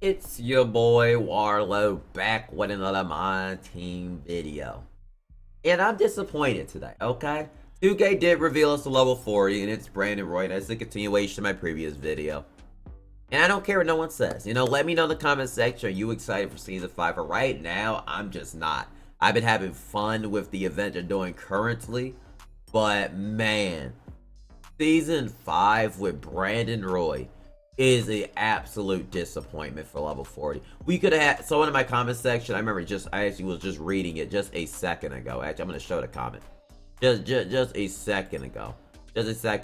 It's your boy Warlow back with another MyTeam video. And I'm disappointed today, okay? 2K did reveal us a level 40 and it's Brandon Roy. That's the continuation of my previous video. And I don't care what no one says. Let me know in the comment section. Are you excited for Season 5? But right now, I'm just not. I've been having fun with the event they're doing currently. But man, Season 5 with Brandon Roy is an absolute disappointment for level 40. We could have had someone in my comment section. I remember I actually was just reading it just a second ago. Actually, I'm gonna show the comment. Just a second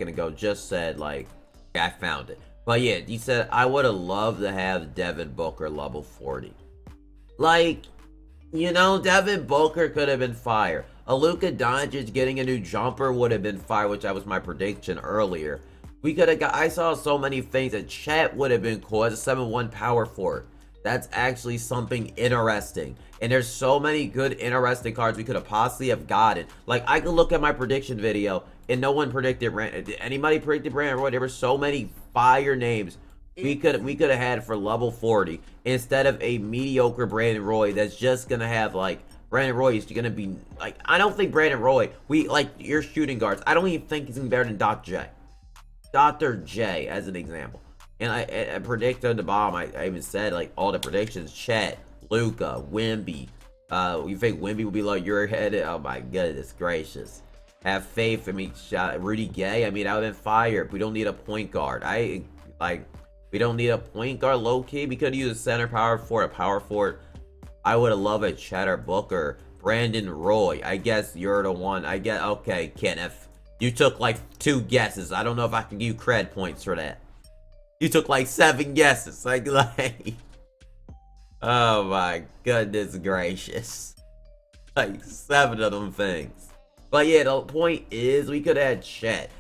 ago. Just said like, yeah, I found it. But yeah, he said I would have loved to have Devin Booker level 40. Like, Devin Booker could have been fire. A Luka Doncic getting a new jumper would have been fire, which that was my prediction earlier. We could have got. I saw so many things that Chet would have been cool as a 7-1 power forward. That's actually something interesting. And there's so many good, interesting cards we could have possibly have gotten. Like, I could look at my prediction video, and no one predicted. Did anybody predicted Brandon Roy? There were so many fire names we could have had for level 40 instead of a mediocre Brandon Roy that's just gonna have like. Brandon Roy is gonna be like. I don't think Brandon Roy. Your shooting guards. I don't even think he's gonna be better than Dr. J. Dr. J as an example. And I predicted on the bottom, I even said like all the predictions: Chet, Luka, Wemby. You think Wemby will be like your head? Oh my goodness gracious! Have faith. I mean, Rudy Gay. I mean, that would have been fire. We don't need a point guard. We don't need a point guard. Low key, we could use a center power forward, a power forward. I would have loved a Cheddar Booker, Brandon Roy. I guess you're the one. I guess okay, Kenneth. You took like 2 guesses. I don't know if I can give you cred points for that. You took like 7 guesses. Like, oh my goodness gracious. Like 7 of them things. But yeah, the point is we could have had Chet,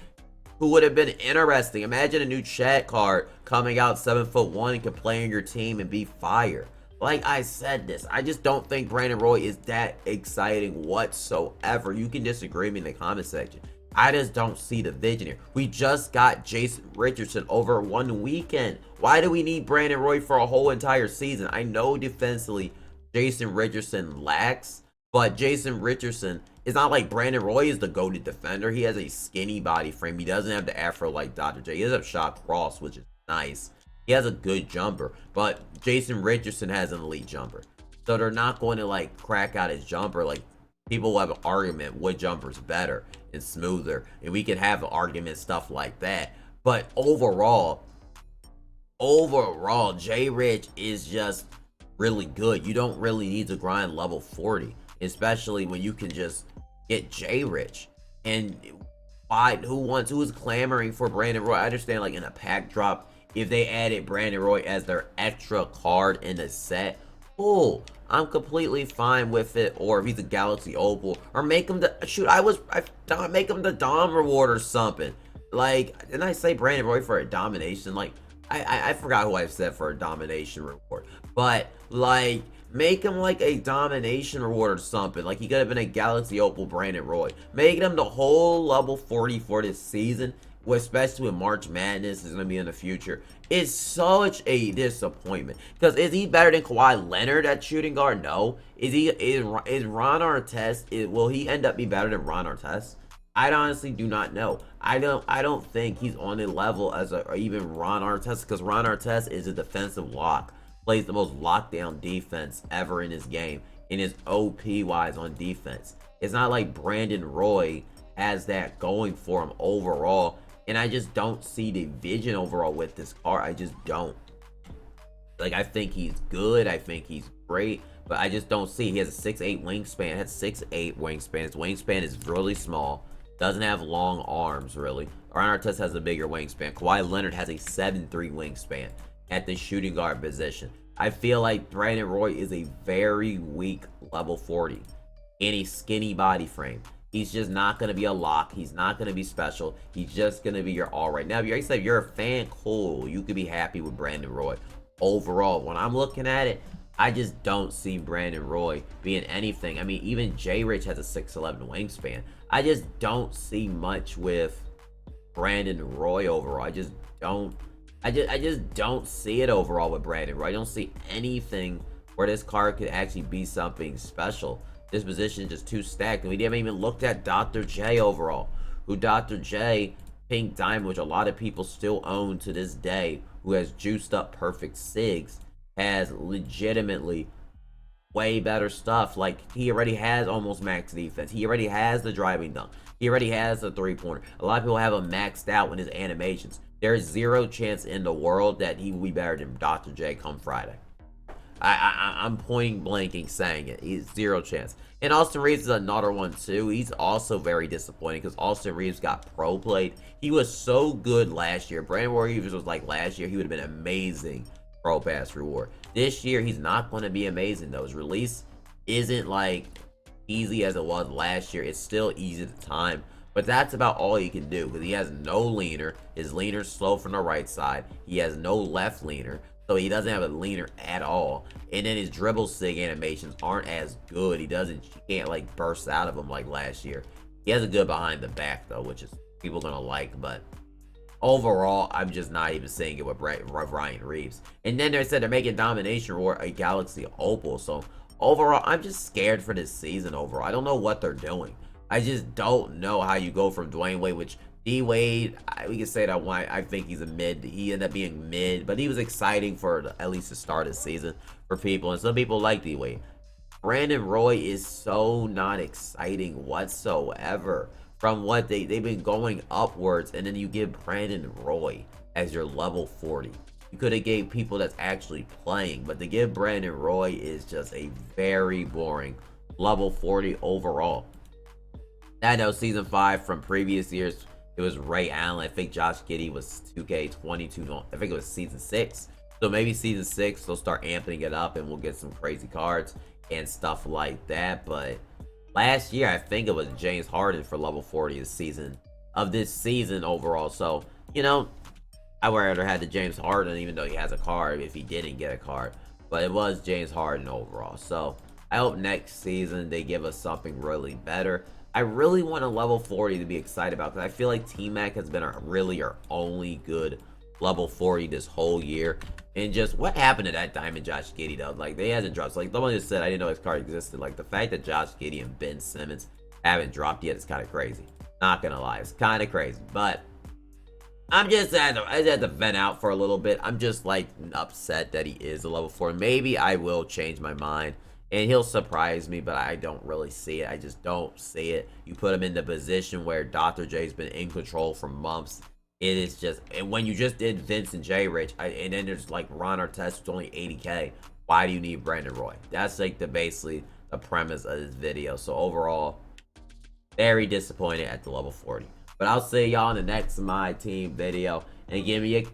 who would have been interesting. Imagine a new Chet card coming out 7'1" and can play on your team and be fire. Like I said this, I just don't think Brandon Roy is that exciting whatsoever. You can disagree with me in the comment section. I just don't see the vision here. We just got Jason Richardson over 1 weekend. Why do we need Brandon Roy for a whole entire season? I know defensively Jason Richardson lacks, but Jason Richardson is not like Brandon Roy is the goated defender. He has a skinny body frame. He doesn't have the afro like Dr. J. He has a shot cross, which is nice. He has a good jumper, but Jason Richardson has an elite jumper. So they're not going to like crack out his jumper. Like, people will have an argument what jumper's better and smoother, and we can have an argument stuff like that. But overall, J Rich is just really good. You don't really need to grind level 40, especially when you can just get J Rich. And who is clamoring for Brandon Roy? I understand like in a pack drop, if they added Brandon Roy as their extra card in the set, oh, I'm completely fine with it. Or if he's a Galaxy Opal, or make him the make him the Dom reward or something. Like, didn't I say Brandon Roy for a domination? Like, I forgot who I said for a domination reward, but like, make him like a domination reward or something. Like, he could have been a Galaxy Opal Brandon Roy. Make him the whole level 40 for this season, especially when March Madness is going to be in the future. It's such a disappointment. Because is he better than Kawhi Leonard at shooting guard? No. Is Ron Artest, will he end up being better than Ron Artest? I honestly do not know. I don't think he's on a level as even Ron Artest, because Ron Artest is a defensive lock. Plays the most lockdown defense ever in his game, and is OP wise on defense. It's not like Brandon Roy has that going for him overall. And I just don't see the vision overall with this card. I just don't. Like, I think he's good. I think he's great. But I just don't see. He has a 6'8 wingspan. Has 6'8 wingspan. His wingspan is really small. Doesn't have long arms, really. Ron Artest has a bigger wingspan. Kawhi Leonard has a 7'3 wingspan at the shooting guard position. I feel like Brandon Roy is a very weak level 40 in a skinny body frame. He's just not going to be a lock. He's not going to be special. He's just going to be your all-right. Now, if you're a fan, cool. You could be happy with Brandon Roy. Overall, when I'm looking at it, I just don't see Brandon Roy being anything. I mean, even J Rich has a 6'11 wingspan. I just don't see much with Brandon Roy overall. I just don't I just don't see it overall with Brandon Roy. I don't see anything where this card could actually be something special. This position is just too stacked. And we haven't even looked at Dr. J overall, who Dr. J, Pink Diamond, which a lot of people still own to this day, who has juiced up perfect SIGs, has legitimately way better stuff. Like, he already has almost max defense. He already has the driving dunk. He already has the three-pointer. A lot of people have him maxed out in his animations. There's zero chance in the world that he will be better than Dr. J come Friday. I'm point blanking saying it. He's zero chance. And Austin Reeves is another one too. He's also very disappointing because Austin Reeves got pro played. He was so good last year. Brandon Reeves was like last year. He would have been amazing pro pass reward. This year he's not going to be amazing though. His release isn't like easy as it was last year. It's still easy at the time. But that's about all he can do because he has no leaner. His leaner's slow from the right side. He has no left leaner. So he doesn't have a leaner at all. And then his dribble sig animations aren't as good. He can't like burst out of them like last year. He has a good behind the back though, which is people gonna like. But overall, I'm just not even seeing it with Ryan Reeves. And then they said they're making Domination Roar a Galaxy Opal. So overall, I'm just scared for this season overall. I don't know what they're doing. I just don't know how you go from Dwayne Wade, which D-Wade, we can say that one. I think he's a mid. He ended up being mid, but he was exciting for at least the start of the season for people, and some people like D-Wade. Brandon Roy is so not exciting whatsoever from what they've been going upwards, and then you give Brandon Roy as your level 40. You could have gave people that's actually playing, but to give Brandon Roy is just a very boring level 40 overall. I know season 5 from previous years, it was Ray Allen. I think Josh Giddey was 2K22. I think it was season 6. So maybe season 6, they'll start amping it up and we'll get some crazy cards and stuff like that. But last year, I think it was James Harden for level 40 this season overall. So, you know, I would rather have the James Harden, even though he has a card, if he didn't get a card. But it was James Harden overall. So I hope next season they give us something really better. I really want a level 40 to be excited about because I feel like T-Mac has been our only good level 40 this whole year. And just what happened to that Diamond Josh Giddey though? Like, they hasn't dropped. So, like, the one just said I didn't know his card existed. Like, the fact that Josh Giddey and Ben Simmons haven't dropped yet is kind of crazy. Not gonna lie, it's kind of crazy. But I just had to vent out for a little bit. I'm just like upset that he is a level 4. Maybe I will change my mind and he'll surprise me, but I don't really see it. I just don't see it. You put him in the position where Dr. J's been in control for months. It is just, and when you just did Vince and J Rich, and then there's like Ron Artest, who's only 80K. Why do you need Brandon Roy? That's like basically the premise of this video. So overall, very disappointed at the level 40. But I'll see y'all in the next My Team video. And give me a